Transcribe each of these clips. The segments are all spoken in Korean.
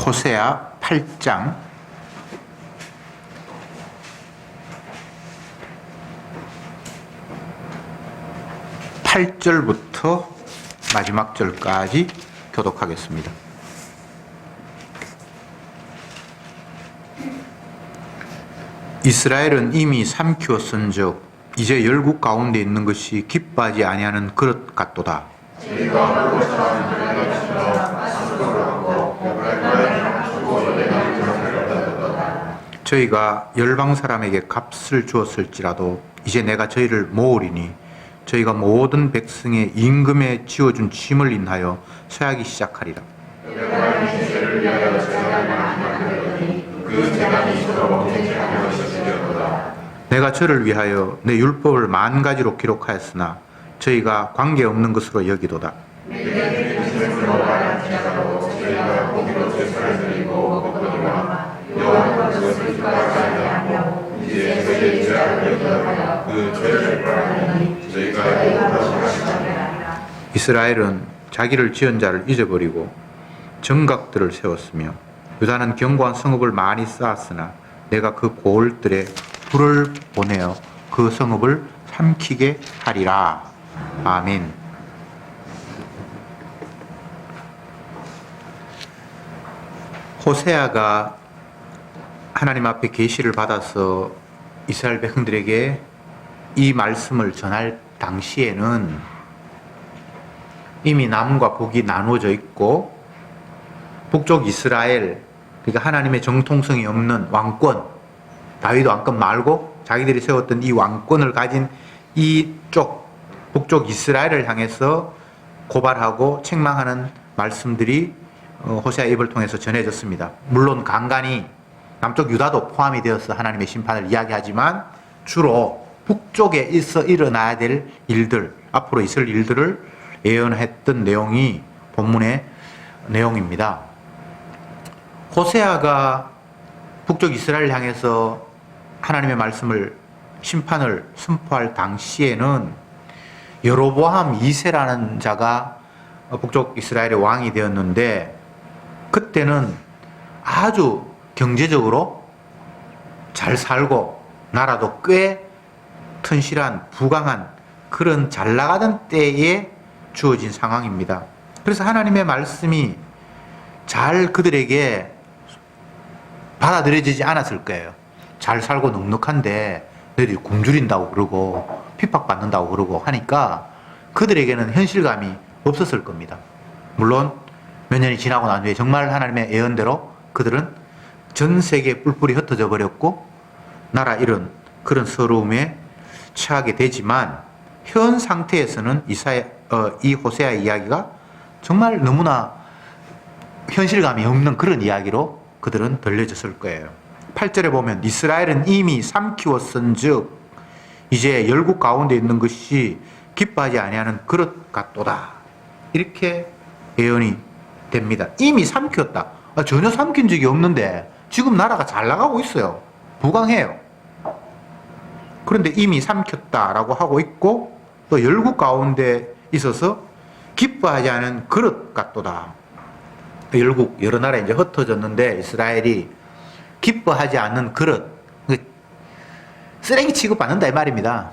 호세아 8장 8절부터 마지막 절까지 교독하겠습니다. 이스라엘은 이미 삼키었은즉 이제 열국 가운데 있는 것이 기뻐하지 아니하는 그릇 같도다. 저희가 열방 사람에게 값을 주었을지라도 이제 내가 저희를 모으리니 저희가 모든 백성의 임금에 지어준 짐을 인하여 서하기 시작하리라. 내가 저를 위하여 내 율법을 만 가지로 기록하였으나 저희가 관계없는 것으로 여기도다. 이스라엘은 자기를 지은 자를 잊어버리고 정각들을 세웠으며 유다는 견고한 성읍을 많이 쌓았으나 내가 그 고을들에 불을 보내어 그 성읍을 삼키게 하리라. 아멘. 호세아가 하나님 앞에 계시를 받아서 이스라엘 백성들에게 이 말씀을 전할 당시에는 이미 남과 북이 나누어져 있고 북쪽 이스라엘, 그러니까 하나님의 정통성이 없는 왕권, 다윗 왕권 말고 자기들이 세웠던 이 왕권을 가진 이쪽 북쪽 이스라엘을 향해서 고발하고 책망하는 말씀들이 호세아 입을 통해서 전해졌습니다. 물론 간간히 남쪽 유다도 포함이 되어서 하나님의 심판을 이야기하지만 주로 북쪽에 있어 일어나야 될 일들, 앞으로 있을 일들을 예언했던 내용이 본문의 내용입니다. 호세아가 북쪽 이스라엘을 향해서 하나님의 말씀을 심판을 선포할 당시에는 여로보암 2세라는 자가 북쪽 이스라엘의 왕이 되었는데 그때는 아주 경제적으로 잘 살고 나라도 꽤 튼실한 부강한 그런 잘 나가던 때에 주어진 상황입니다. 그래서 하나님의 말씀이 잘 그들에게 받아들여지지 않았을 거예요. 잘 살고 넉넉한데 너희들이 굶주린다고 그러고 핍박받는다고 그러고 하니까 그들에게는 현실감이 없었을 겁니다. 물론 몇 년이 지나고 난 후에 정말 하나님의 예언대로 그들은 전 세계에 뿔뿔이 흩어져 버렸고 나라 잃은 그런 서러움에 처하게 되지만 현 상태에서는 이 호세아 이야기가 정말 너무나 현실감이 없는 그런 이야기로 그들은 들려졌을 거예요. 8절에 보면 이스라엘은 이미 삼키웠은즉 이제 열국 가운데 있는 것이 기뻐하지 아니하는 그릇 같도다. 이렇게 예언이 됩니다. 이미 삼켰다. 전혀 삼킨 적이 없는데 지금 나라가 잘 나가고 있어요. 부강해요. 그런데 이미 삼켰다라고 하고 있고 또 열국 가운데 있어서 기뻐하지 않은 그릇 같도다. 열국 여러 나라에 이제 흩어졌는데 이스라엘이 기뻐하지 않는 그릇, 쓰레기 취급받는다 이 말입니다.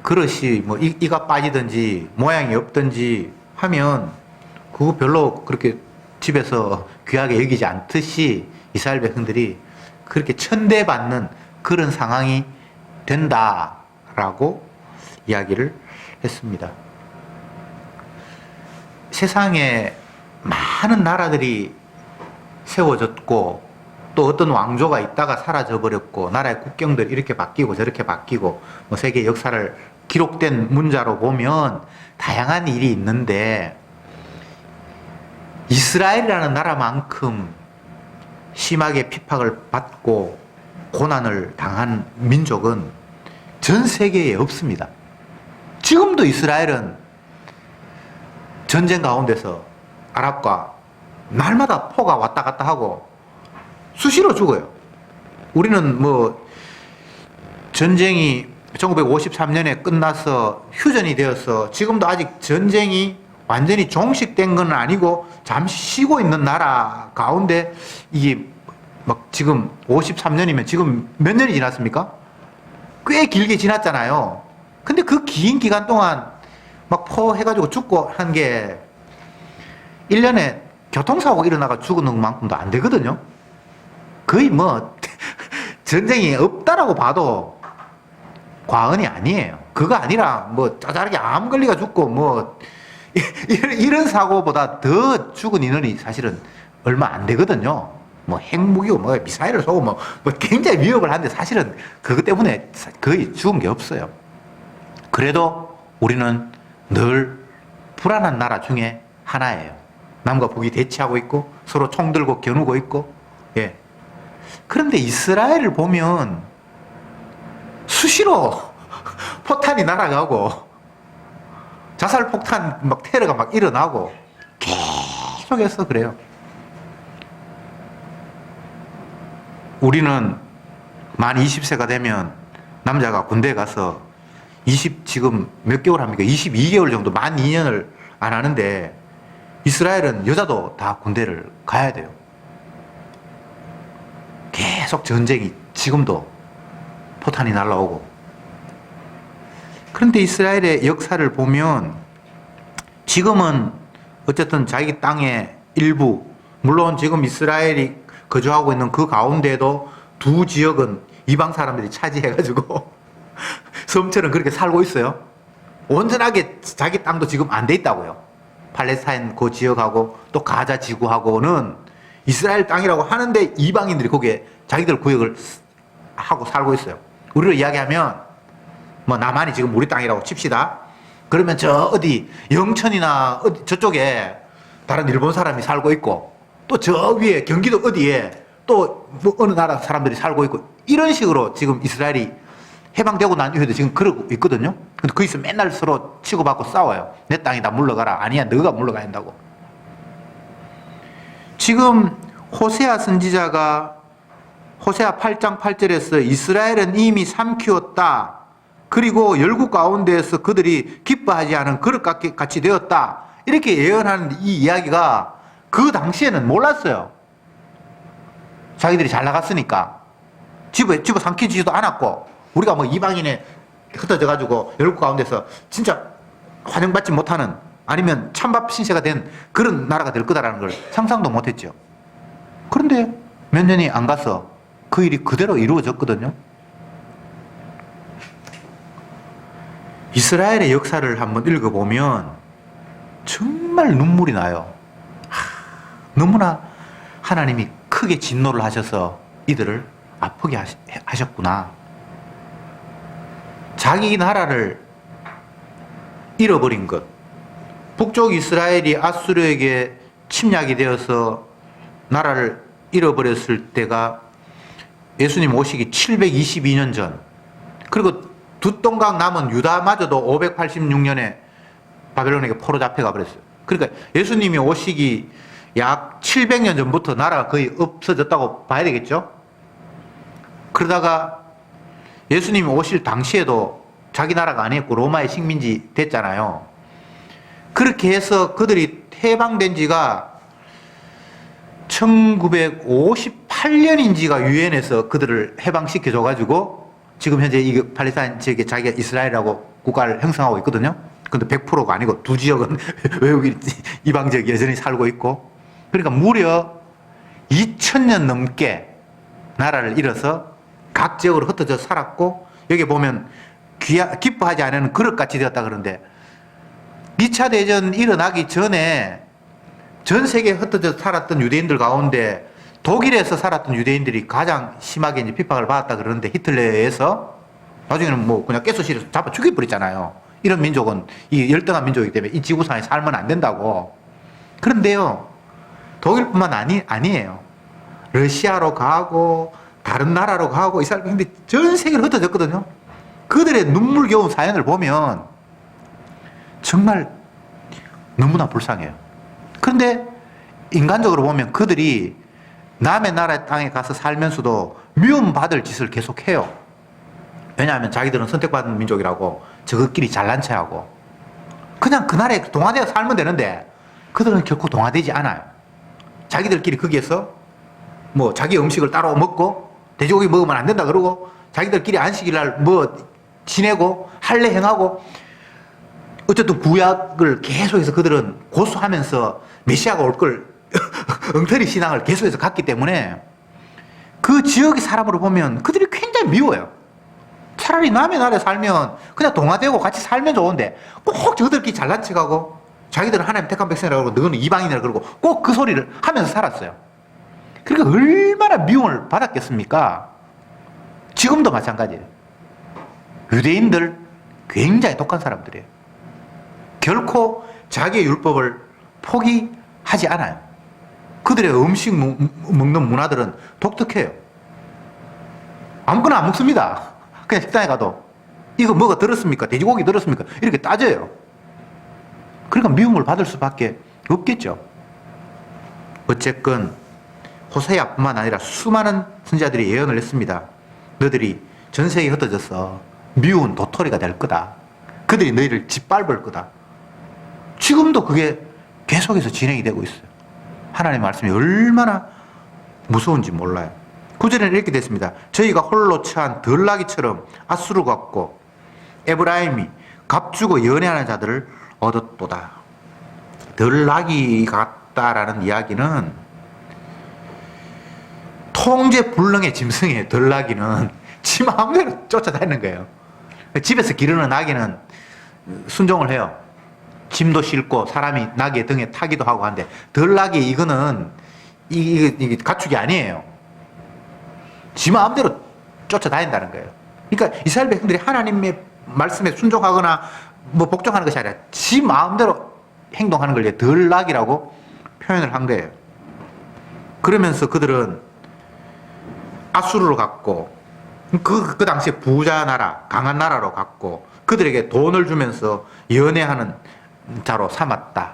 그릇이 뭐 이가 빠지든지 모양이 없든지 하면 그거 별로 그렇게 집에서 귀하게 여기지 않듯이 이스라엘 백성들이 그렇게 천대받는 그런 상황이 된다라고 이야기를 했습니다. 세상에 많은 나라들이 세워졌고 또 어떤 왕조가 있다가 사라져버렸고 나라의 국경들이 이렇게 바뀌고 저렇게 바뀌고 뭐 세계 역사를 기록된 문자로 보면 다양한 일이 있는데 이스라엘이라는 나라만큼 심하게 핍박을 받고 고난을 당한 민족은 전 세계에 없습니다. 지금도 이스라엘은 전쟁 가운데서 아랍과 날마다 포가 왔다 갔다 하고 수시로 죽어요. 우리는 뭐 전쟁이 1953년에 끝나서 휴전이 되어서 지금도 아직 전쟁이 완전히 종식된 건 아니고 잠시 쉬고 있는 나라 가운데 이게 막 지금 53년이면 지금 몇 년이 지났습니까? 꽤 길게 지났잖아요. 근데 그 긴 기간 동안 막 포해가지고 죽고 한 게 1년에 교통사고 일어나가 죽는 만큼도 안 되거든요. 거의 뭐 전쟁이 없다라고 봐도 과언이 아니에요. 그거 아니라 뭐 짜잘하게 암 걸리가 죽고 뭐 이런 사고보다 더 죽은 인원이 사실은 얼마 안 되거든요. 뭐 핵무기고 뭐 미사일을 쏘고 뭐 굉장히 위협을 하는데 사실은 그것 때문에 거의 죽은 게 없어요. 그래도 우리는 늘 불안한 나라 중에 하나예요. 남과 북이 대치하고 있고 서로 총 들고 겨누고 있고. 예. 그런데 이스라엘을 보면 수시로 포탄이 날아가고 자살폭탄 막 테러가 막 일어나고 계속해서 그래요. 우리는 만 20세가 되면 남자가 군대에 가서 지금 몇 개월 합니까? 22개월 정도, 만 2년을 안 하는데 이스라엘은 여자도 다 군대를 가야 돼요. 계속 전쟁이 지금도 포탄이 날라오고. 그런데 이스라엘의 역사를 보면 지금은 어쨌든 자기 땅의 일부, 물론 지금 이스라엘이 거주하고 있는 그 가운데에도 두 지역은 이방 사람들이 차지해가지고 섬처럼 그렇게 살고 있어요. 온전하게 자기 땅도 지금 안 돼 있다고요. 팔레스타인 그 지역하고 또 가자 지구하고는 이스라엘 땅이라고 하는데 이방인들이 거기에 자기들 구역을 하고 살고 있어요. 우리로 이야기하면 뭐 남한이 지금 우리 땅이라고 칩시다. 그러면 저 어디 영천이나 어디 저쪽에 다른 일본 사람이 살고 있고 또 저 위에 경기도 어디에 또 뭐 어느 나라 사람들이 살고 있고 이런 식으로 지금 이스라엘이 해방되고 난 이후에도 지금 그러고 있거든요. 근데 거기서 맨날 서로 치고받고 싸워요. 내 땅이다 물러가라. 아니야 너가 물러가야 한다고. 지금 호세아 선지자가 호세아 8장 8절에서 이스라엘은 이미 삼키웠다. 그리고 열국 가운데에서 그들이 기뻐하지 않은 그릇같이 되었다. 이렇게 예언하는 이 이야기가 그 당시에는 몰랐어요. 자기들이 잘 나갔으니까. 집어 삼키지도 않았고 우리가 뭐 이방인에 흩어져가지고 열국 가운데서 진짜 환영받지 못하는 아니면 찬밥 신세가 된 그런 나라가 될 거다라는 걸 상상도 못했죠. 그런데 몇 년이 안 가서 그 일이 그대로 이루어졌거든요. 이스라엘의 역사를 한번 읽어보면 정말 눈물이 나요. 너무나 하나님이 크게 진노를 하셔서 이들을 아프게 하셨구나. 자기 나라를 잃어버린 것. 북쪽 이스라엘이 아수르에게 침략이 되어서 나라를 잃어버렸을 때가 예수님 오시기 722년 전. 그리고 두 동강 남은 유다마저도 586년에 바벨론에게 포로 잡혀가 버렸어요. 그러니까 예수님이 오시기 약 700년 전부터 나라가 거의 없어졌다고 봐야 되겠죠? 그러다가 예수님이 오실 당시에도 자기 나라가 아니었고 로마의 식민지 됐잖아요. 그렇게 해서 그들이 해방된 지가 1958년인지가 유엔에서 그들을 해방시켜줘가지고 지금 현재 이 팔레스타인 지역에 자기가 이스라엘이라고 국가를 형성하고 있거든요. 근데 100%가 아니고 두 지역은 외국인 이방 지역 여전히 살고 있고. 그러니까 무려 2000년 넘게 나라를 잃어서 각 지역으로 흩어져 살았고, 여기 보면 기뻐하지 않은 그릇같이 되었다 그러는데 2차 대전 일어나기 전에 전 세계에 흩어져 살았던 유대인들 가운데 독일에서 살았던 유대인들이 가장 심하게 이제 핍박을 받았다 그러는데 히틀러에 의해서 나중에는 뭐 그냥 가스실에서 잡아 죽여버렸잖아요. 이런 민족은 이 열등한 민족이기 때문에 이 지구상에 살면 안 된다고. 그런데요, 독일뿐만 아니에요. 러시아로 가고 다른 나라로 가고 이스라엘, 근데 전 세계로 흩어졌거든요. 그들의 눈물겨운 사연을 보면 정말 너무나 불쌍해요. 그런데 인간적으로 보면 그들이 남의 나라 땅에 가서 살면서도 미움받을 짓을 계속해요. 왜냐하면 자기들은 선택받은 민족이라고 저것끼리 잘난 체하고. 그냥 그날에 동화되어 살면 되는데 그들은 결코 동화되지 않아요. 자기들끼리 거기에서 뭐 자기 음식을 따로 먹고 돼지고기 먹으면 안 된다 그러고 자기들끼리 안식일날 뭐 지내고 할례 행하고 어쨌든 구약을 계속해서 그들은 고수하면서 메시아가 올 걸 엉터리 신앙을 계속해서 갔기 때문에 그 지역의 사람으로 보면 그들이 굉장히 미워요. 차라리 남의 나라에 살면 그냥 동화되고 같이 살면 좋은데 꼭 저들끼리 잘난 척하고 자기들은 하나님 택한 백성이라고 그러고 너는 이방인이라 그러고 꼭 그 소리를 하면서 살았어요. 그러니까 얼마나 미움을 받았겠습니까? 지금도 마찬가지예요. 유대인들 굉장히 독한 사람들이에요. 결코 자기의 율법을 포기하지 않아요. 그들의 음식 먹는 문화들은 독특해요. 아무거나 안 먹습니다. 그냥 식당에 가도 이거 뭐가 들었습니까? 돼지고기 들었습니까? 이렇게 따져요. 그러니까 미움을 받을 수밖에 없겠죠. 어쨌건 호세아뿐만 아니라 수많은 선지자들이 예언을 했습니다. 너희들이 전 세계에 흩어져서 미운 도토리가 될 거다. 그들이 너희를 짓밟을 거다. 지금도 그게 계속해서 진행이 되고 있어요. 하나님의 말씀이 얼마나 무서운지 몰라요. 9절에는 이렇게 됐습니다. 저희가 홀로 처한 덜나기처럼 아수르 같고 에브라임이 값주고 연애하는 자들을 얻었도다. 덜나기 같다라는 이야기는 통제불능의 짐승이에요. 덜나기는 지 마음대로 쫓아다니는 거예요. 집에서 기르는 나귀는 순종을 해요. 짐도 싣고 사람이 나귀의 등에 타기도 하고 하는데 덜나기 이거는 이게 가축이 아니에요. 지 마음대로 쫓아다닌다는 거예요. 그러니까 이스라엘 백성들이 하나님의 말씀에 순종하거나 뭐 복종하는 것이 아니라 지 마음대로 행동하는 걸 덜나기라고 표현을 한 거예요. 그러면서 그들은 아수르로 갔고 그 당시에 부자 나라, 강한 나라로 갔고 그들에게 돈을 주면서 연애하는 자로 삼았다.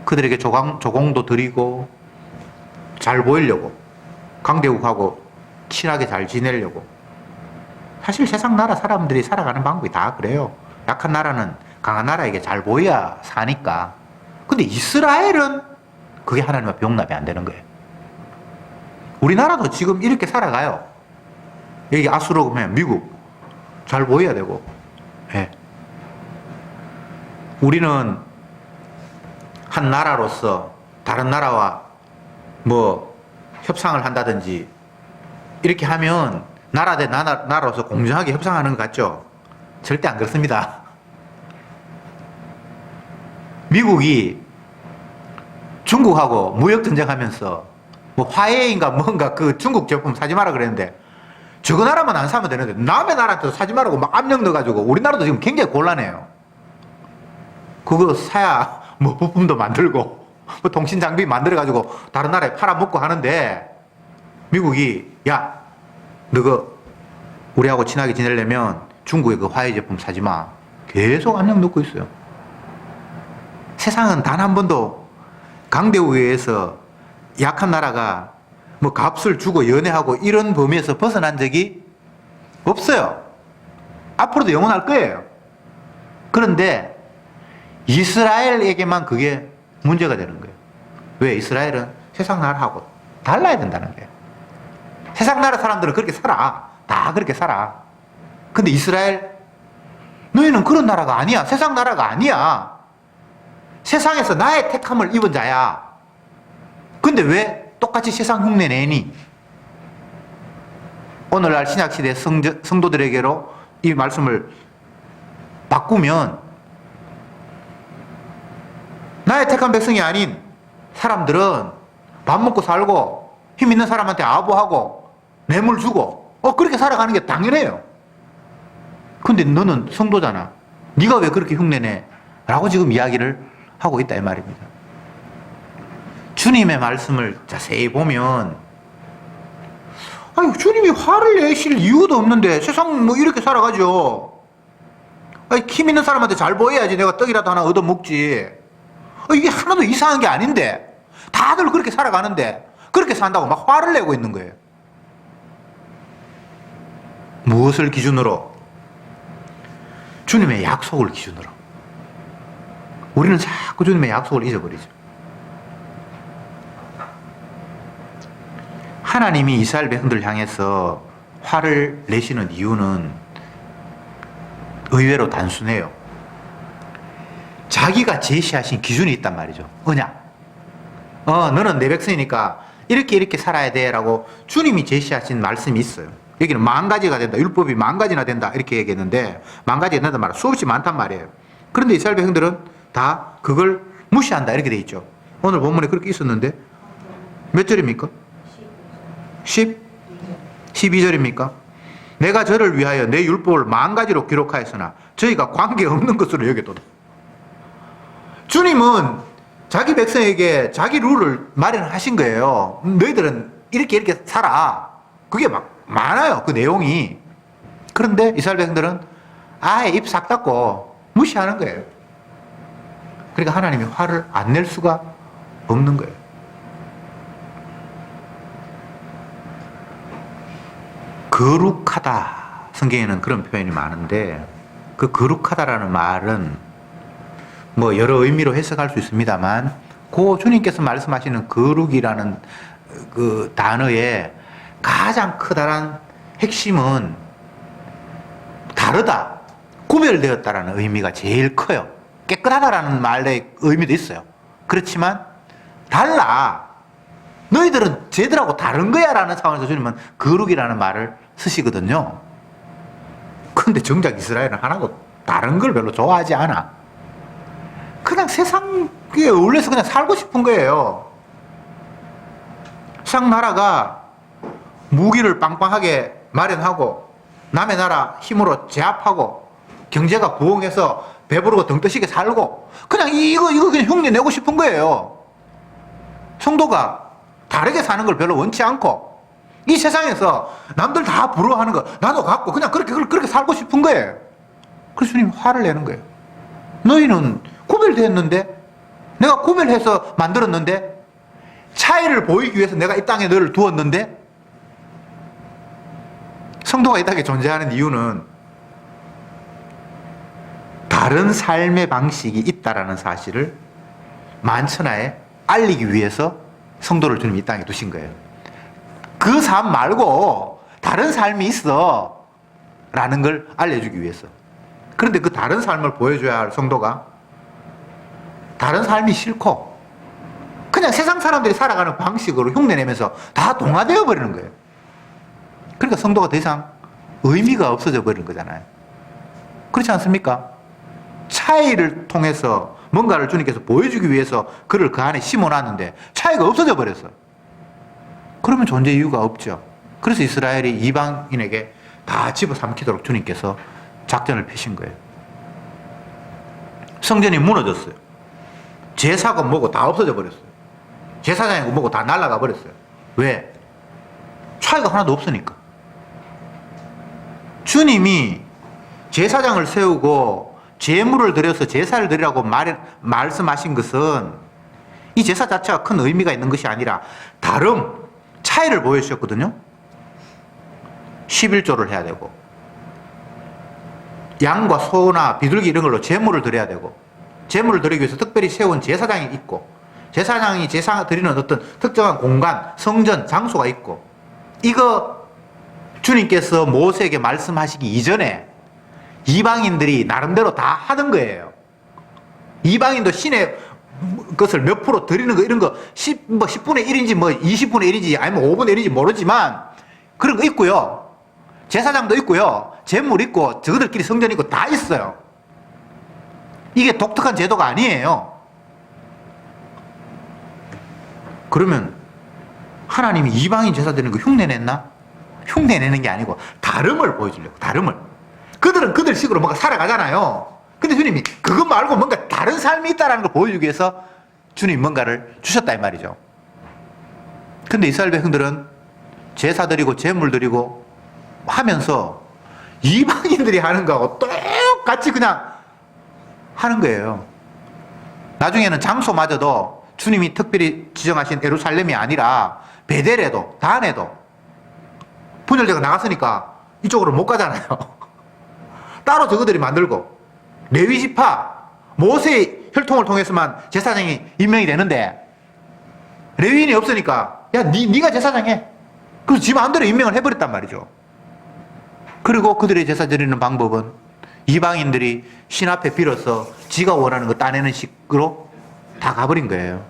그들에게 조공도 드리고 잘 보이려고 강대국하고 친하게 잘 지내려고. 사실 세상 나라 사람들이 살아가는 방법이 다 그래요. 약한 나라는 강한 나라에게 잘 보여야 사니까. 근데 이스라엘은 그게 하나님 앞에 용납이 안 되는 거예요. 우리나라도 지금 이렇게 살아가요. 여기 아수르 보면 미국 잘 보여야 되고. 예. 우리는 한 나라로서 다른 나라와 뭐 협상을 한다든지 이렇게 하면 나라 대 나라로서 공정하게 협상하는 것 같죠? 절대 안 그렇습니다. 미국이 중국하고 무역전쟁하면서 뭐 화해인가 뭔가 그 중국 제품 사지 마라 그랬는데 저거 나라만 안 사면 되는데 남의 나라한테도 사지 말라고 막 압력 넣어가지고 우리나라도 지금 굉장히 곤란해요. 그거 사야 뭐 부품도 만들고 뭐 통신 장비 만들어가지고 다른 나라에 팔아먹고 하는데 미국이 야 너가 우리하고 친하게 지내려면 중국의 그 화해 제품 사지 마. 계속 압력 넣고 있어요. 세상은 단 한 번도 강대국에 의해서 약한 나라가 뭐 값을 주고 연애하고 이런 범위에서 벗어난 적이 없어요. 앞으로도 영원할 거예요. 그런데 이스라엘에게만 그게 문제가 되는 거예요. 왜? 이스라엘은 세상 나라하고 달라야 된다는 거예요. 세상 나라 사람들은 그렇게 살아. 다 그렇게 살아. 근데 이스라엘, 너희는 그런 나라가 아니야. 세상 나라가 아니야. 세상에서 나의 택함을 입은 자야. 근데 왜 똑같이 세상 흉내 내니? 오늘날 신약시대 성도들에게로 이 말씀을 바꾸면 나의 택한 백성이 아닌 사람들은 밥 먹고 살고 힘 있는 사람한테 아부하고 뇌물 주고 그렇게 살아가는 게 당연해요. 근데 너는 성도잖아. 네가 왜 그렇게 흉내내? 라고 지금 이야기를 하고 있다 이 말입니다. 주님의 말씀을 자세히 보면 아니 주님이 화를 내실 이유도 없는데 세상 뭐 이렇게 살아가죠. 아니 힘 있는 사람한테 잘 보여야지 내가 떡이라도 하나 얻어먹지. 이게 하나도 이상한 게 아닌데 다들 그렇게 살아가는데 그렇게 산다고 막 화를 내고 있는 거예요. 무엇을 기준으로? 주님의 약속을 기준으로. 우리는 자꾸 주님의 약속을 잊어버리죠. 하나님이 이스라엘 백성들을 향해서 화를 내시는 이유는 의외로 단순해요. 자기가 제시하신 기준이 있단 말이죠. 언약. 너는 내 백성이니까 이렇게 살아야 돼 라고 주님이 제시하신 말씀이 있어요. 여기는 10,000가지가 된다. 율법이 10,000가지나 된다. 이렇게 얘기했는데 10,000가지가 된단 말이에요. 수없이 많단 말이에요. 그런데 이스라엘 백성들은 다 그걸 무시한다. 이렇게 돼 있죠. 오늘 본문에 그렇게 있었는데 몇 절입니까? 12절입니까? 내가 저를 위하여 내 율법을 10,000가지로 기록하였으나 저희가 관계없는 것으로 여겨도다. 주님은 자기 백성에게 자기 룰을 마련하신 거예요. 너희들은 이렇게 살아. 그게 막 많아요. 그 내용이. 그런데 이스라엘 백성들은 아예 입 싹 닫고 무시하는 거예요. 그러니까 하나님이 화를 안 낼 수가 없는 거예요. 거룩하다. 성경에는 그런 표현이 많은데 그 거룩하다라는 말은 뭐 여러 의미로 해석할 수 있습니다만 그 주님께서 말씀하시는 거룩이라는 그 단어의 가장 커다란 핵심은 다르다, 구별되었다라는 의미가 제일 커요. 깨끗하다라는 말의 의미도 있어요. 그렇지만 달라. 너희들은 쟤들하고 다른 거야 라는 상황에서 주님은 거룩이라는 말을 쓰시거든요. 근데 정작 이스라엘은 하나고 다른 걸 별로 좋아하지 않아. 그냥 세상에 어울려서 그냥 살고 싶은 거예요. 세상 나라가 무기를 빵빵하게 마련하고 남의 나라 힘으로 제압하고 경제가 부흥해서 배부르고 등 뜨시게 살고 그냥 이거 그냥 흉내 내고 싶은 거예요. 성도가 다르게 사는 걸 별로 원치 않고 이 세상에서 남들 다 부러워하는 거 나도 갖고 그냥 그렇게 살고 싶은 거예요. 그래서 주님 화를 내는 거예요. 너희는 구별되었는데 내가 구별해서 만들었는데 차이를 보이기 위해서 내가 이 땅에 너를 두었는데 성도가 이 땅에 존재하는 이유는 다른 삶의 방식이 있다라는 사실을 만천하에 알리기 위해서 성도를 주님 이 땅에 두신 거예요. 그 삶 말고 다른 삶이 있어 라는 걸 알려주기 위해서. 그런데 그 다른 삶을 보여줘야 할 성도가 다른 삶이 싫고 그냥 세상 사람들이 살아가는 방식으로 흉내내면서 다 동화되어 버리는 거예요. 그러니까 성도가 더 이상 의미가 없어져 버리는 거잖아요. 그렇지 않습니까? 차이를 통해서 뭔가를 주님께서 보여주기 위해서 그를 그 안에 심어놨는데 차이가 없어져 버렸어요. 그러면 존재 이유가 없죠. 그래서 이스라엘이 이방인에게 다 집어삼키도록 주님께서 작전을 펴신 거예요. 성전이 무너졌어요. 제사가 뭐고 다 없어져 버렸어요. 제사장이고 뭐고 다 날아가 버렸어요. 왜? 차이가 하나도 없으니까. 주님이 제사장을 세우고 제물을 드려서 제사를 드리라고 말씀하신 것은 이 제사 자체가 큰 의미가 있는 것이 아니라 다름, 차이를 보여주셨거든요. 11조를 해야 되고 양과 소나 비둘기 이런 걸로 제물을 드려야 되고 제물을 드리기 위해서 특별히 세운 제사장이 있고 제사장이 제사 드리는 어떤 특정한 공간, 성전, 장소가 있고 이거 주님께서 모세에게 말씀하시기 이전에 이방인들이 나름대로 다 하던 거예요. 이방인도 신의 것을 몇 프로 드리는 거 이런 거 10분의 1인지 뭐 20분의 1인지 아니면 5분의 1인지 모르지만 그런 거 있고요. 제사장도 있고요. 제물 있고 저들끼리 성전 있고 다 있어요. 이게 독특한 제도가 아니에요. 그러면 하나님이 이방인 제사 드리는 거 흉내냈나? 흉내내는 게 아니고 다름을 보여주려고. 다름을. 그들은 그들식으로 뭔가 살아가잖아요. 근데 주님이 그것 말고 뭔가 다른 삶이 있다는 걸 보여주기 위해서 주님이 뭔가를 주셨다 이 말이죠. 근데 이스라엘 백성들은 제사 드리고 제물 드리고 하면서 이방인들이 하는 거하고 똑같이 그냥 하는 거예요. 나중에는 장소마저도 주님이 특별히 지정하신 예루살렘이 아니라 베델에도 단에도 분열대가 나갔으니까 이쪽으로 못 가잖아요. 따로 저거들이 만들고 레위지파 모세의 혈통을 통해서만 제사장이 임명이 되는데 레위인이 없으니까 야 네가 제사장 해. 그래서 지 마음대로 임명을 해버렸단 말이죠. 그리고 그들의 제사 드리는 방법은 이방인들이 신 앞에 빌어서 지가 원하는 거 따내는 식으로 다 가버린 거예요.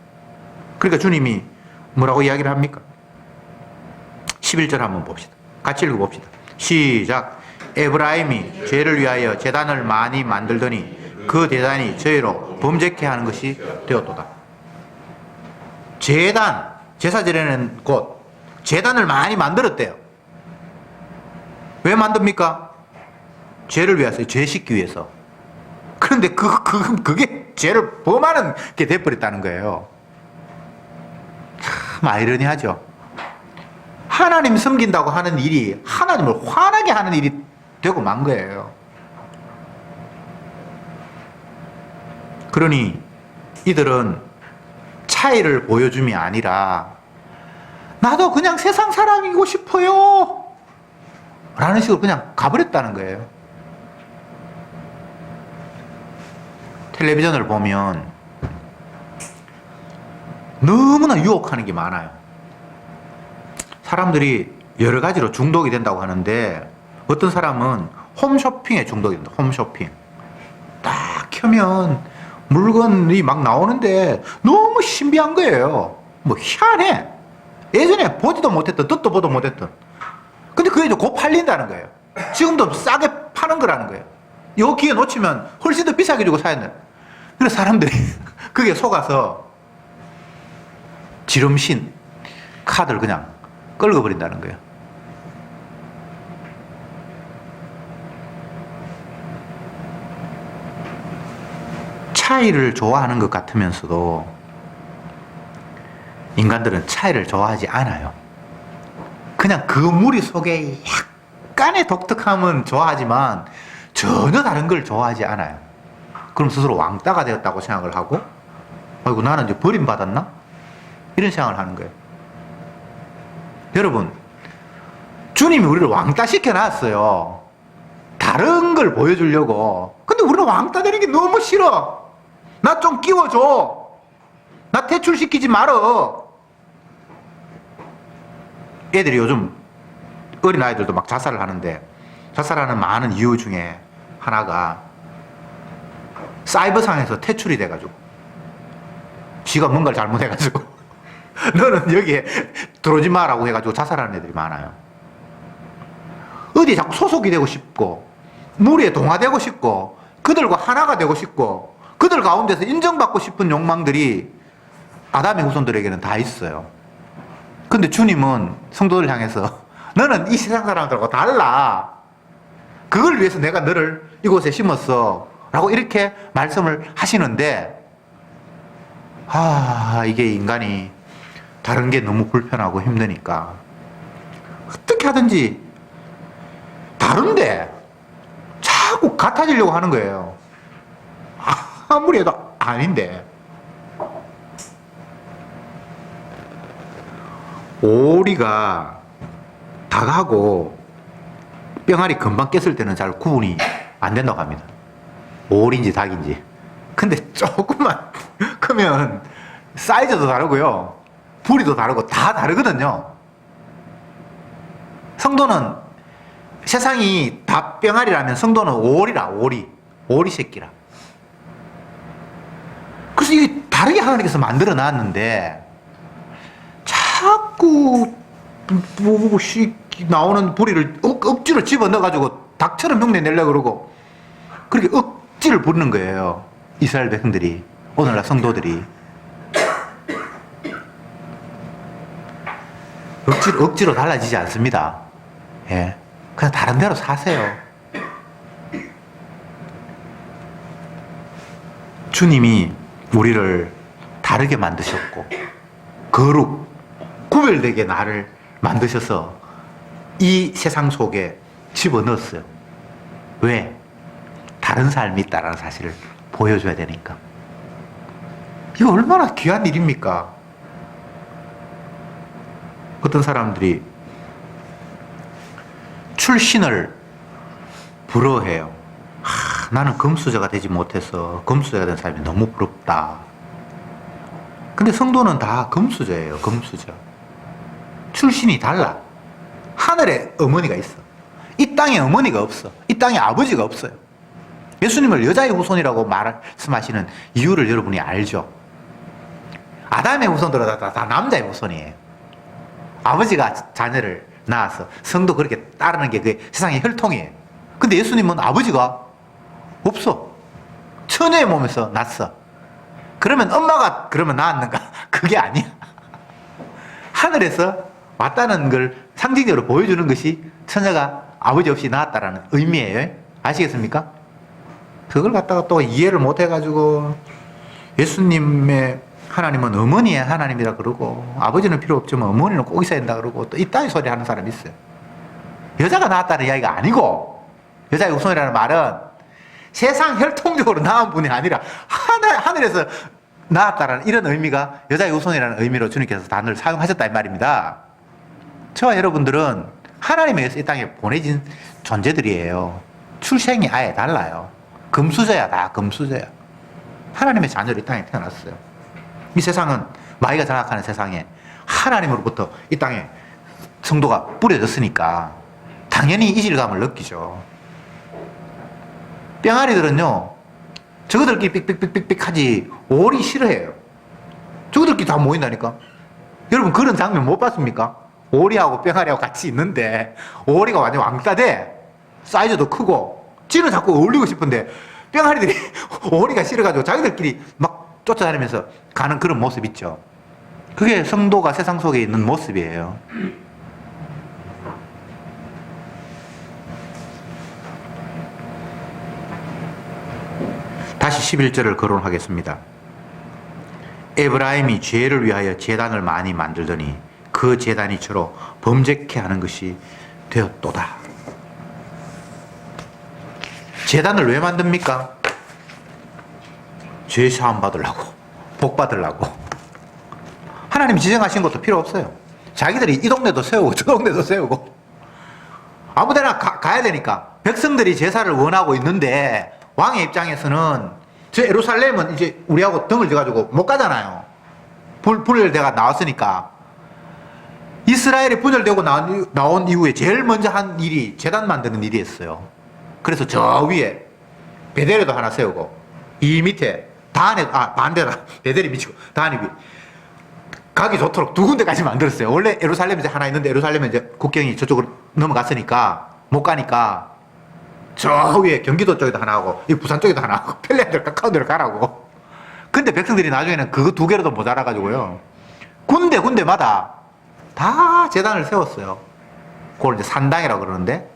그러니까 주님이 뭐라고 이야기를 합니까? 11절 한번 봅시다. 같이 읽어봅시다. 시작. 에브라임이 죄를 위하여 제단을 많이 만들더니 그 제단이 저희로 범죄케 하는 것이 되었도다. 제단, 제사 드리는 곳, 제단을 많이 만들었대요. 왜 만듭니까? 죄를 위해서, 죄 씻기 위해서. 그런데 그게 죄를 범하는 게 돼버렸다는 거예요. 참 아이러니하죠. 하나님 섬긴다고 하는 일이 하나님을 화나게 하는 일이 되고 만 거예요. 그러니 이들은 차이를 보여줌이 아니라 나도 그냥 세상 사람이고 싶어요 라는 식으로 그냥 가버렸다는 거예요. 텔레비전을 보면 너무나 유혹하는 게 많아요. 사람들이 여러 가지로 중독이 된다고 하는데 어떤 사람은 홈쇼핑에 중독이 된다. 홈쇼핑. 딱 켜면 물건이 막 나오는데 너무 신비한 거예요. 뭐 희한해. 예전에 보지도 못했던, 듣도 보도 못했던. 근데 그게 이제 곧 팔린다는 거예요. 지금도 싸게 파는 거라는 거예요. 요 기회 놓치면 훨씬 더 비싸게 주고 사야 돼. 그래서 사람들이 그게 속아서 지름신 카드를 그냥 끌어버린다는 거예요. 차이를 좋아하는 것 같으면서도 인간들은 차이를 좋아하지 않아요. 그냥 그 무리 속에 약간의 독특함은 좋아하지만 전혀 다른 걸 좋아하지 않아요. 그럼 스스로 왕따가 되었다고 생각을 하고 아이고 나는 이제 버림받았나? 이런 생각을 하는 거예요. 여러분, 주님이 우리를 왕따 시켜놨어요. 다른 걸 보여주려고. 근데 우리는 왕따 되는 게 너무 싫어. 나 좀 끼워줘. 나 퇴출시키지 말어. 애들이 요즘 어린아이들도 막 자살을 하는데 자살하는 많은 이유 중에 하나가 사이버상에서 퇴출이 돼가지고 지가 뭔가를 잘못해가지고 너는 여기에 들어오지 마라고 해가지고 자살하는 애들이 많아요. 어디에 자꾸 소속이 되고 싶고 무리에 동화되고 싶고 그들과 하나가 되고 싶고 그들 가운데서 인정받고 싶은 욕망들이 아담의 후손들에게는 다 있어요. 근데 주님은 성도들 향해서 너는 이 세상 사람들하고 달라. 그걸 위해서 내가 너를 이곳에 심었어. 라고 이렇게 말씀을 하시는데 이게 인간이 다른 게 너무 불편하고 힘드니까 어떻게 하든지 다른데 자꾸 같아지려고 하는 거예요. 아무리 해도 아닌데. 오리가 닭하고 뿅알이 금방 깼을 때는 잘 구분이 안 된다고 합니다. 오리인지 닭인지. 근데 조금만 크면 사이즈도 다르고요. 부리도 다르고 다 다르거든요. 성도는 세상이 다 뿅알이라면 성도는 오리라. 오리 새끼라. 그래서 이게 다르게 하나님께서 만들어 놨는데 자꾸 나오는 부리를 억지로 집어넣어가지고 닭처럼 흉내 내려고 그러고 그렇게 억지를 부리는 거예요. 이스라엘 백성들이, 오늘날 성도들이. 억지로 달라지지 않습니다. 예. 그냥 다른 데로 사세요. 주님이 우리를 다르게 만드셨고 거룩, 구별되게 나를 만드셔서 이 세상 속에 집어넣었어요. 왜? 다른 삶이 있다는 사실을 보여줘야 되니까. 이거 얼마나 귀한 일입니까? 어떤 사람들이 출신을 부러워해요. 나는 금수저가 되지 못해서 금수저가 된 사람이 너무 부럽다. 근데 성도는 다 금수저예요. 금수저. 출신이 달라. 하늘에 어머니가 있어. 이 땅에 어머니가 없어. 이 땅에 아버지가 없어요. 예수님을 여자의 후손이라고 말씀하시는 이유를 여러분이 알죠? 아담의 후손들은 다 남자의 후손이에요. 아버지가 자녀를 낳아서 성도 그렇게 따르는 게 그게 세상의 혈통이에요. 근데 예수님은 아버지가 없어. 처녀의 몸에서 났어. 그러면 엄마가 그러면 낳았는가? 그게 아니야. 하늘에서 왔다는 걸 상징적으로 보여주는 것이 처녀가 아버지 없이 낳았다라는 의미예요. 아시겠습니까? 그걸 갖다가 또 이해를 못 해가지고 예수님의 하나님은 어머니의 하나님이라 그러고 아버지는 필요 없지만 어머니는 꼭 있어야 된다 그러고 또 이따위 소리 하는 사람이 있어요. 여자가 낳았다는 이야기가 아니고 여자의 후손이라는 말은 세상 혈통적으로 낳은 분이 아니라 하늘에서 낳았다라는 이런 의미가 여자의 후손이라는 의미로 주님께서 단어를 사용하셨다 이 말입니다. 저와 여러분들은 하나님에 의해서 이 땅에 보내진 존재들이에요. 출생이 아예 달라요. 금수저야, 다 금수저야. 하나님의 자녀로 이 땅에 태어났어요. 이 세상은 마귀가 장악하는 세상에 하나님으로부터 이 땅에 성도가 뿌려졌으니까 당연히 이질감을 느끼죠. 뿅아리들은요, 저거들끼리 삑삑삑삑 하지 오리 싫어해요. 저거들끼리 다 모인다니까. 여러분 그런 장면 못 봤습니까? 오리하고 뿅아리하고 같이 있는데 오리가 완전 왕따 돼. 사이즈도 크고 쥐는 자꾸 어울리고 싶은데 뿅아리들이 오리가 싫어가지고 자기들끼리 막 쫓아다니면서 가는 그런 모습 있죠. 그게 성도가 세상 속에 있는 모습이에요. 다시 11절을 거론하겠습니다. 에브라임이 죄를 위하여 제단을 많이 만들더니 그 제단이 주로 범죄케 하는 것이 되었도다. 제단을 왜 만듭니까? 죄 사함 받으려고, 복 받으려고. 하나님 지정하신 것도 필요 없어요. 자기들이 이 동네도 세우고 저 동네도 세우고 아무데나 가야 되니까. 백성들이 제사를 원하고 있는데 왕의 입장에서는 저 예루살렘은 이제 우리하고 등을 져가지고 못 가잖아요. 분열대가 나왔으니까. 이스라엘이 분열되고 나온 이후에 제일 먼저 한 일이 제단 만드는 일이었어요. 그래서 저 위에 베델에도 하나 세우고 이 밑에 반대다. 베델이 미치고 단이 위 가기 좋도록 두 군데까지 만들었어요. 원래 예루살렘에 이제 하나 있는데 예루살렘에 이제 국경이 저쪽으로 넘어갔으니까 못 가니까 저 위에 경기도 쪽에도 하나 하고 이 부산 쪽에도 하나 하고 펠레들 가까운 데로 가라고. 근데 백성들이 나중에는 그거 두 개로도 모자라가지고요. 군데마다 다 제단을 세웠어요. 그걸 이제 산당이라고 그러는데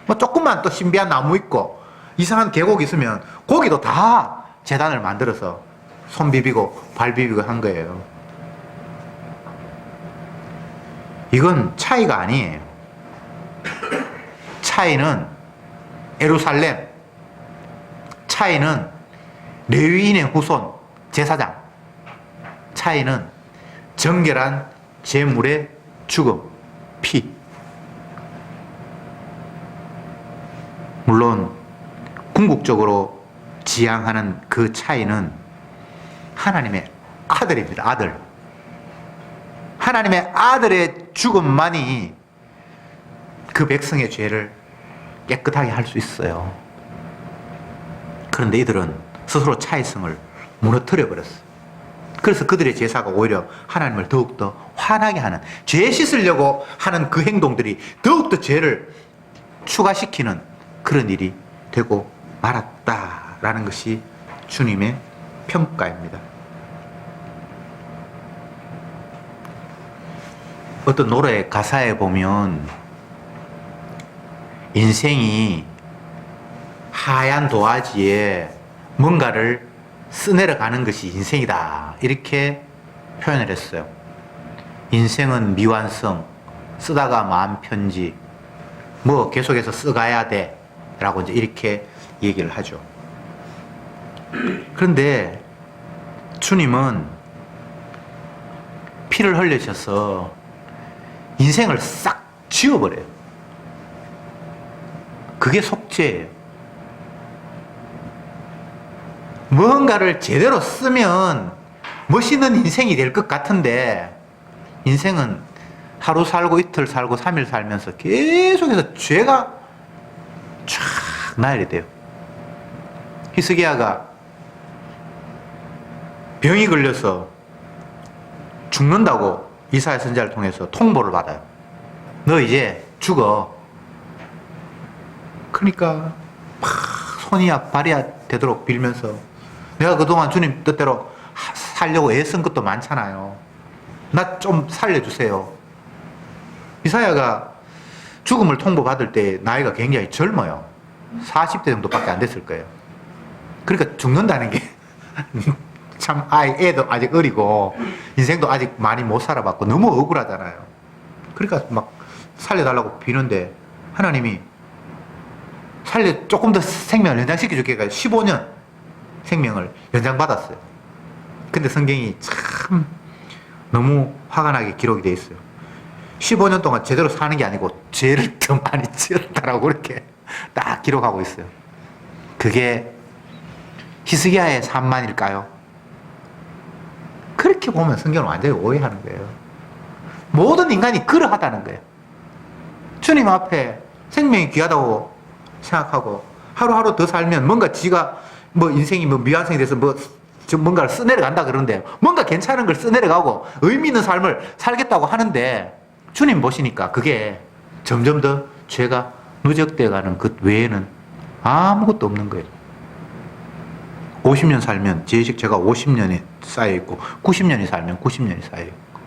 뭐 조금만 또 신비한 나무 있고 이상한 계곡 있으면 거기도 다 제단을 만들어서 손 비비고 발 비비고 한 거예요. 이건 차이가 아니에요. 차이는 예루살렘, 차이는 레위인의 후손, 제사장, 차이는 정결한 제물의 죽음, 피. 물론 궁극적으로 지향하는 그 차이는 하나님의 아들입니다. 아들. 하나님의 아들의 죽음만이 그 백성의 죄를 깨끗하게 할 수 있어요. 그런데 이들은 스스로 차이성을 무너뜨려 버렸어요. 그래서 그들의 제사가 오히려 하나님을 더욱더 화나게 하는, 죄 씻으려고 하는 그 행동들이 더욱더 죄를 추가시키는 그런 일이 되고 말았다라는 것이 주님의 평가입니다. 어떤 노래 가사에 보면 인생이 하얀 도화지에 뭔가를 쓰내려가는 것이 인생이다, 이렇게 표현을 했어요. 인생은 미완성, 쓰다가 마음 편지, 뭐 계속해서 써가야 돼 라고 이제 이렇게 얘기를 하죠. 그런데 주님은 피를 흘리셔서 인생을 싹 지워버려요. 그게 속죄예요. 뭔가를 제대로 쓰면 멋있는 인생이 될 것 같은데, 인생은 하루 살고 이틀 살고 3일 살면서 계속해서 죄가 쫙 나열이 돼요. 히스기야가 병이 걸려서 죽는다고 이사야 선지자를 통해서 통보를 받아요. 너 이제 죽어. 그러니까 막 손이야 발이야 되도록 빌면서, 내가 그동안 주님 뜻대로 살려고 애쓴 것도 많잖아요. 나 좀 살려주세요. 이사야가 죽음을 통보받을 때 나이가 굉장히 젊어요. 40대 정도밖에 안 됐을 거예요. 그러니까 죽는다는 게 참 애도 아직 어리고 인생도 아직 많이 못 살아봤고 너무 억울하잖아요. 그러니까 막 살려달라고 비는데 하나님이 조금 더 생명을 연장시켜줄게 15년 생명을 연장받았어요. 근데 성경이 참 너무 화가 나게 기록이 돼 있어요. 15년 동안 제대로 사는 게 아니고 죄를 더 많이 지었다라고 그렇게 딱 기록하고 있어요. 그게 히스기야의 산만일까요? 그렇게 보면 성경을 완전히 오해하는 거예요. 모든 인간이 그러하다는 거예요. 주님 앞에 생명이 귀하다고 생각하고 하루하루 더 살면 뭔가 지가 뭐 인생이 뭐 미완성이 돼서 뭔가를 써내려간다 그러는데, 뭔가 괜찮은 걸 써내려가고 의미 있는 삶을 살겠다고 하는데, 주님 보시니까 그게 점점 더 죄가 누적되어가는 그 외에는 아무것도 없는 거예요. 50년 살면 죄의식 죄가 50년이 쌓여있고 90년이 살면 90년이 쌓여있고.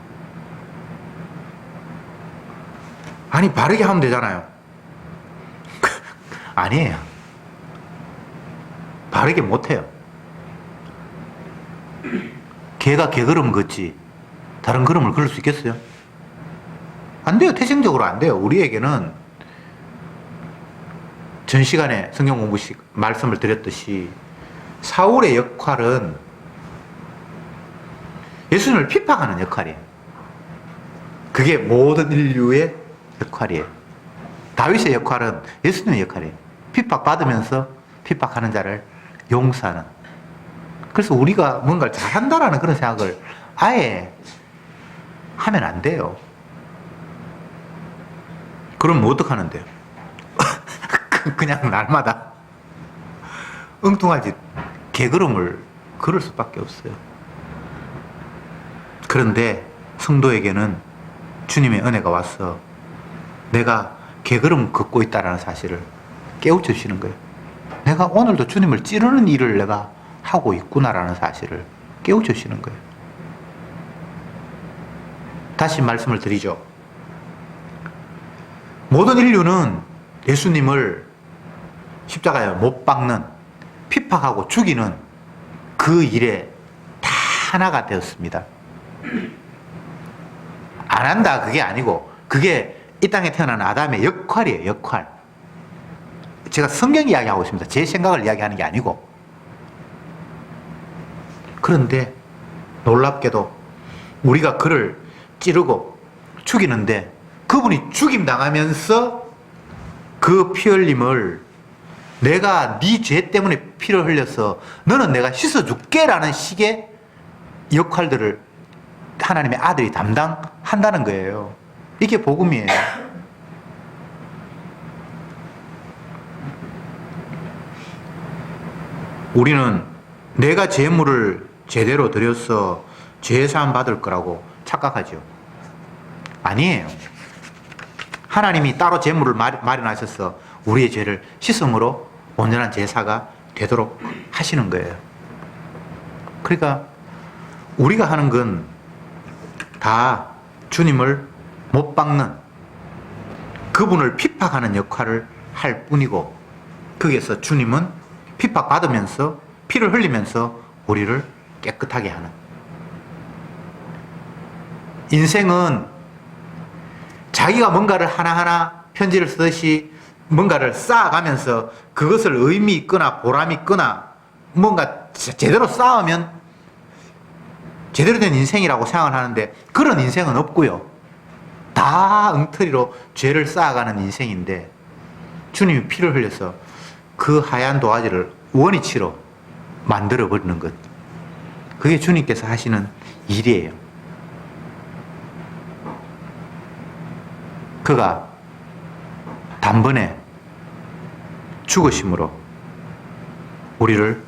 아니 바르게 하면 되잖아요. 아니에요. 바르게 못해요. 개가 개걸음 걷지 다른 걸음을 걸을 수 있겠어요? 안 돼요. 태생적으로 안 돼요. 우리에게는 전 시간에 성경 공부 말씀을 드렸듯이 사울의 역할은 예수님을 핍박하는 역할이에요. 그게 모든 인류의 역할이에요. 다윗의 역할은 예수님의 역할이에요. 핍박받으면서 핍박하는 자를 용서하는. 그래서 우리가 뭔가를 잘한다라는 그런 생각을 아예 하면 안 돼요. 그럼 뭐 어떡하는데요? 그냥 날마다 엉뚱하지 개걸음을 걸을 수밖에 없어요. 그런데 성도에게는 주님의 은혜가 와서 내가 개걸음 걷고 있다는 사실을 깨우쳐 주시는 거예요. 내가 오늘도 주님을 찌르는 일을 내가 하고 있구나라는 사실을 깨우쳐 주시는 거예요. 다시 말씀을 드리죠. 모든 인류는 예수님을 십자가에 못 박는, 핍박하고 죽이는 그 일에 다 하나가 되었습니다. 안 한다 그게 아니고 그게 이 땅에 태어난 아담의 역할이에요. 역할. 제가 성경 이야기하고 있습니다. 제 생각을 이야기하는 게 아니고. 그런데 놀랍게도 우리가 그를 찌르고 죽이는데 그분이 죽임당하면서 그 피 흘림을 내가 네 죄 때문에 피를 흘려서 너는 내가 씻어줄게 라는 식의 역할들을 하나님의 아들이 담당한다는 거예요. 이게 복음이에요. 우리는 내가 제물을 제대로 드려서 제사함 받을 거라고 착각하죠. 아니에요. 하나님이 따로 제물을 마련하셔서 우리의 죄를 씻음으로 온전한 제사가 되도록 하시는 거예요. 그러니까 우리가 하는 건 다 주님을 못 박는, 그분을 핍박하는 역할을 할 뿐이고, 거기에서 주님은 핍박받으면서 피를 흘리면서 우리를 깨끗하게 하는. 인생은 자기가 뭔가를 하나하나 편지를 쓰듯이 뭔가를 쌓아가면서 그것을 의미 있거나 보람 있거나 뭔가 제대로 쌓으면 제대로 된 인생이라고 생각을 하는데 그런 인생은 없고요. 다 엉터리로 죄를 쌓아가는 인생인데 주님이 피를 흘려서 그 하얀 도화지를 원위치로 만들어버리는 것. 그게 주님께서 하시는 일이에요. 그가 단번에 죽으심으로 우리를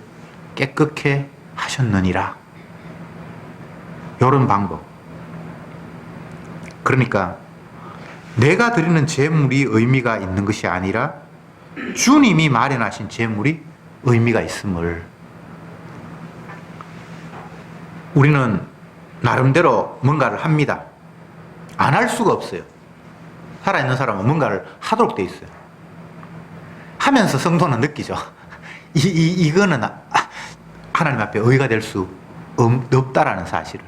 깨끗게 하셨느니라. 이런 방법. 그러니까 내가 드리는 제물이 의미가 있는 것이 아니라 주님이 마련하신 제물이 의미가 있음을 우리는 나름대로 뭔가를 합니다. 안 할 수가 없어요. 살아있는 사람은 뭔가를 하도록 돼 있어요. 하면서 성도는 느끼죠. 이거는 하나님 앞에 의가 될 수 없다라는 사실을.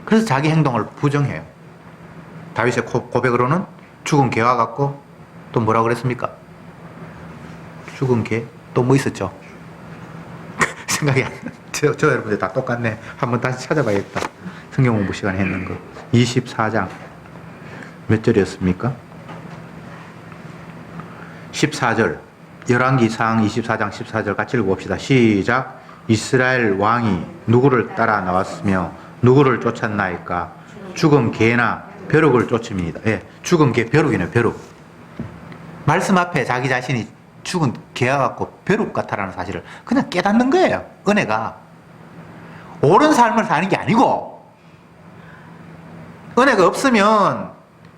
그래서 자기 행동을 부정해요. 다윗의 고백으로는 죽은 개와 같고, 또 뭐라고 그랬습니까? 죽은 개? 또 뭐 있었죠? 생각이 안 나. 저 여러분들 다 똑같네. 한번 다시 찾아봐야겠다. 성경 공부 시간에 했는 거. 24장. 몇 절이었습니까? 14절. 열왕기상 24장 14절 같이 읽어봅시다. 시작. 이스라엘 왕이 누구를 따라 나왔으며 누구를 쫓았나이까? 죽은 개나 벼룩을 쫓음이니이다. 예, 죽은 개, 벼룩이네, 벼룩. 말씀 앞에 자기 자신이 죽은 개와 같고 벼룩 같다라는 사실을 그냥 깨닫는 거예요. 은혜가. 옳은 삶을 사는 게 아니고, 은혜가 없으면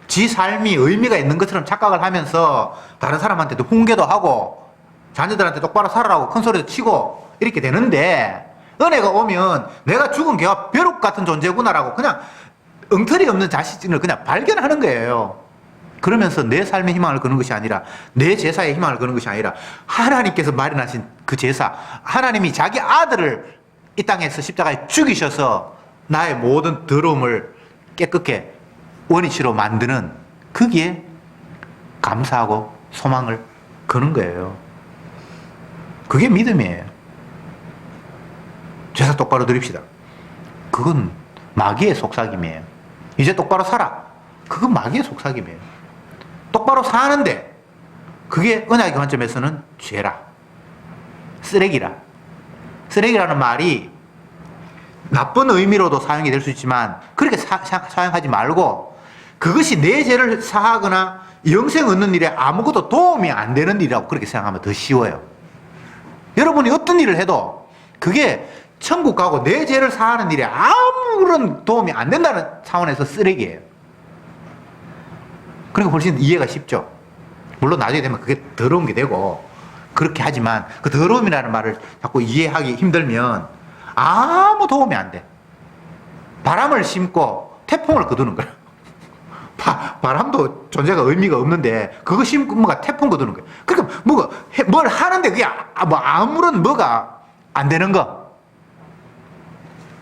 지 삶이 의미가 있는 것처럼 착각을 하면서 다른 사람한테도 훈계도 하고 자녀들한테 똑바로 살아라고 큰 소리도 치고 이렇게 되는데, 은혜가 오면 내가 죽은 개와 벼룩 같은 존재구나라고 그냥 엉터리 없는 자신을 그냥 발견하는 거예요. 그러면서 내 삶의 희망을 거는 것이 아니라, 내 제사의 희망을 거는 것이 아니라 하나님께서 마련하신 그 제사, 하나님이 자기 아들을 이 땅에서 십자가에 죽이셔서 나의 모든 더러움을 깨끗게 원위치로 만드는, 거기에 감사하고 소망을 거는 거예요. 그게 믿음이에요. 제사 똑바로 드립시다. 그건 마귀의 속삭임이에요. 이제 똑바로 살아. 그건 마귀의 속삭임이에요. 똑바로 사는데 그게 언약의 관점에서는 죄라. 쓰레기라. 쓰레기라는 말이 나쁜 의미로도 사용이 될 수 있지만 그렇게 사용하지 말고, 그것이 내 죄를 사하거나 영생 얻는 일에 아무것도 도움이 안 되는 일이라고 그렇게 생각하면 더 쉬워요. 여러분이 어떤 일을 해도 그게 천국 가고 내 죄를 사하는 일에 아무런 도움이 안 된다는 차원에서 쓰레기예요. 그러니까 훨씬 이해가 쉽죠. 물론 나중에 되면 그게 더러운 게 되고 그렇게 하지만, 그 더러움이라는 말을 자꾸 이해하기 힘들면 아무 도움이 안 돼. 바람을 심고 태풍을 거두는 거야. 바람도 존재가 의미가 없는데 그거 심고 뭐가 태풍 거두는 거야. 그러니까 뭘 하는데 그게 뭐 아무런 뭐가 안 되는 거.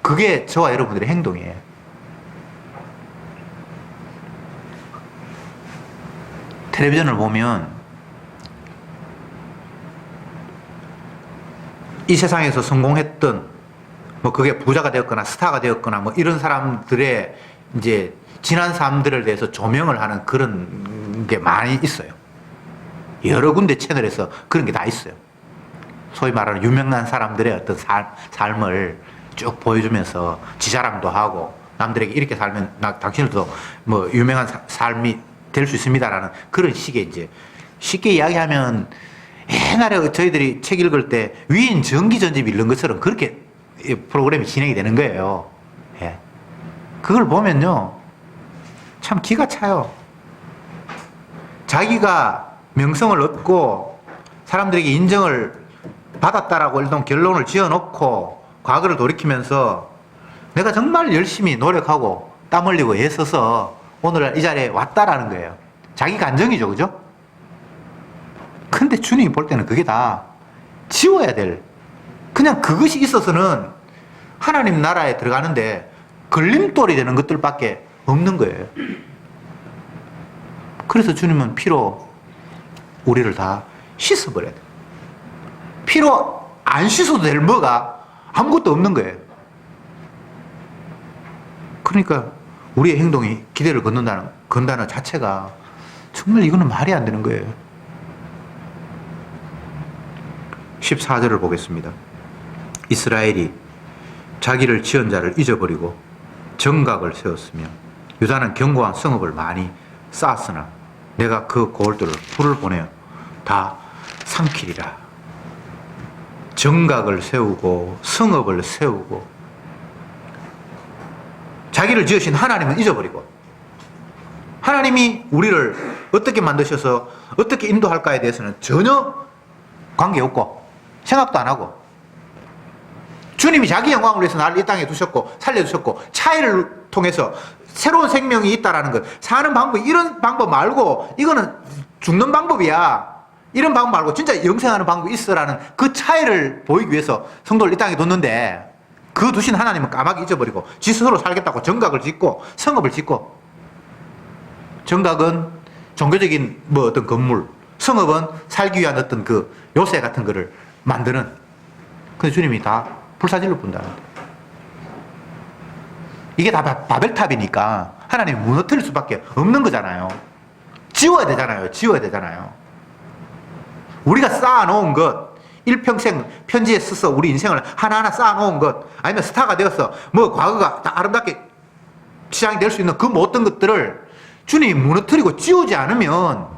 그게 저와 여러분들의 행동이에요. 텔레비전을 보면 이 세상에서 성공했던, 뭐 그게 부자가 되었거나 스타가 되었거나 뭐 이런 사람들의 이제 지난 삶들에 대해서 조명을 하는 그런 게 많이 있어요. 여러 군데 채널에서 그런 게 다 있어요. 소위 말하는 유명한 사람들의 어떤 삶을 쭉 보여주면서 지자랑도 하고, 남들에게 이렇게 살면 당신들도 뭐 유명한 삶이 될 수 있습니다라는 그런 식의, 이제 쉽게 이야기하면 옛날에 저희들이 책 읽을 때 위인 전기전집 읽는 것처럼 그렇게 프로그램이 진행이 되는 거예요. 예. 그걸 보면요, 참 기가 차요. 자기가 명성을 얻고 사람들에게 인정을 받았다라고 일단 결론을 지어놓고 과거를 돌이키면서 내가 정말 열심히 노력하고 땀 흘리고 애써서 오늘날 이 자리에 왔다라는 거예요. 자기 간정이죠, 그죠? 근데 주님이 볼 때는 그게 다 지워야 될, 그냥 그것이 있어서는 하나님 나라에 들어가는데 걸림돌이 되는 것들밖에 없는 거예요. 그래서 주님은 피로 우리를 다 씻어버려야 돼. 피로 안 씻어도 될 뭐가 아무것도 없는 거예요. 그러니까 우리의 행동이 기대를 건다는 자체가 정말 이거는 말이 안 되는 거예요. 14절을 보겠습니다. 이스라엘이 자기를 지은 자를 잊어버리고 정각을 세웠으며 유다는 견고한 성읍을 많이 쌓았으나 내가 그 고을들을 불을 보내어 다 삼키리라. 정각을 세우고 성읍을 세우고 자기를 지으신 하나님은 잊어버리고 하나님이 우리를 어떻게 만드셔서 어떻게 인도할까에 대해서는 전혀 관계없고 생각도 안 하고 주님이 자기 영광을 위해서 나를 이 땅에 두셨고 살려주셨고 차이를 통해서 새로운 생명이 있다라는 것, 사는 방법, 이런 방법 말고 이거는 죽는 방법이야, 이런 방법 말고 진짜 영생하는 방법이 있어라는 그 차이를 보이기 위해서 성도를 이 땅에 뒀는데 그 두신 하나님은 까마귀 잊어버리고 지 스스로 살겠다고 정각을 짓고 성읍을 짓고, 정각은 종교적인 뭐 어떤 건물, 성읍은 살기 위한 어떤 그 요새 같은 거를 만드는, 근데 주님이 다 불사질로 분다는데 이게 다 바벨탑이니까 하나님이 무너뜨릴 수밖에 없는 거잖아요. 지워야 되잖아요. 지워야 되잖아요. 우리가 쌓아놓은 것, 일평생 편지에 써서 우리 인생을 하나하나 쌓아놓은 것, 아니면 스타가 되어서 뭐 과거가 다 아름답게 시장이 될 수 있는 그 모든 것들을 주님이 무너뜨리고 지우지 않으면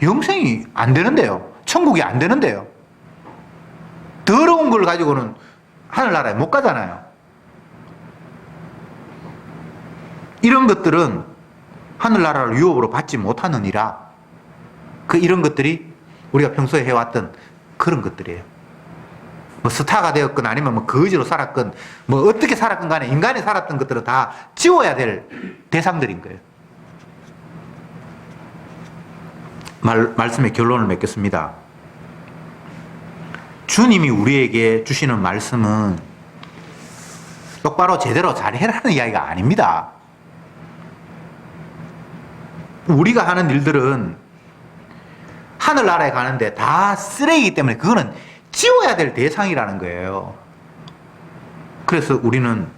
영생이 안 되는데요. 천국이 안 되는데요. 더러운 걸 가지고는 하늘나라에 못 가잖아요. 이런 것들은 하늘나라를 유업으로 받지 못하느니라. 이런 것들이 우리가 평소에 해왔던 그런 것들이에요. 뭐 스타가 되었건 아니면 뭐 거지로 살았건 뭐 어떻게 살았건 간에 인간이 살았던 것들은 다 지워야 될 대상들인 거예요. 말씀의 결론을 맺겠습니다. 주님이 우리에게 주시는 말씀은 똑바로 제대로 잘해라는 이야기가 아닙니다. 우리가 하는 일들은 하늘나라에 가는데 다 쓰레기이기 때문에 그거는 지워야 될 대상이라는 거예요. 그래서 우리는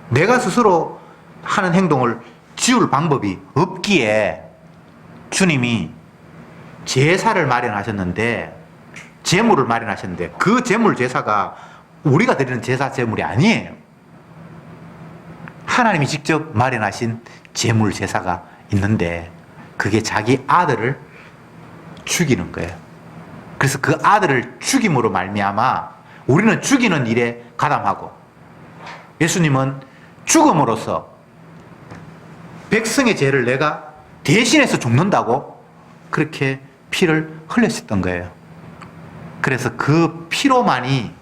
내가 스스로 하는 행동을 지울 방법이 없기에 주님이 제사를 마련하셨는데, 제물을 마련하셨는데 그 제물 제사가 우리가 드리는 제사 제물이 아니에요. 하나님이 직접 마련하신 제물 제사가 있는데 그게 자기 아들을 죽이는 거예요. 그래서 그 아들을 죽임으로 말미암아 우리는 죽이는 일에 가담하고, 예수님은 죽음으로써 백성의 죄를 내가 대신해서 죽는다고 그렇게 피를 흘렸었던 거예요. 그래서 그 피로만이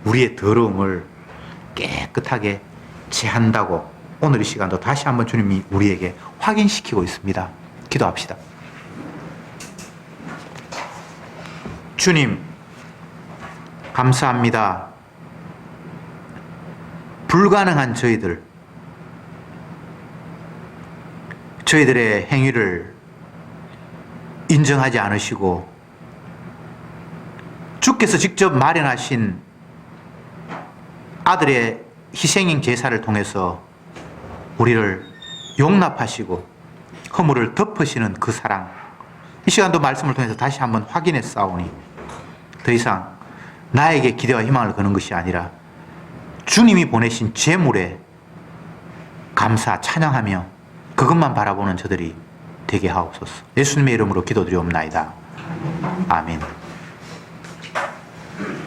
우리의 더러움을 깨끗하게 제한다고 오늘 이 시간도 다시 한번 주님이 우리에게 확인시키고 있습니다. 기도합시다. 주님, 감사합니다. 불가능한 저희들의 행위를 인정하지 않으시고 주께서 직접 마련하신 아들의 희생인 제사를 통해서 우리를 용납하시고 허물을 덮으시는 그 사랑, 이 시간도 말씀을 통해서 다시 한번 확인해 싸우니 더 이상 나에게 기대와 희망을 거는 것이 아니라 주님이 보내신 제물에 감사 찬양하며 그것만 바라보는 저들이 되게 하옵소서. 예수님의 이름으로 기도드리옵나이다. 아멘.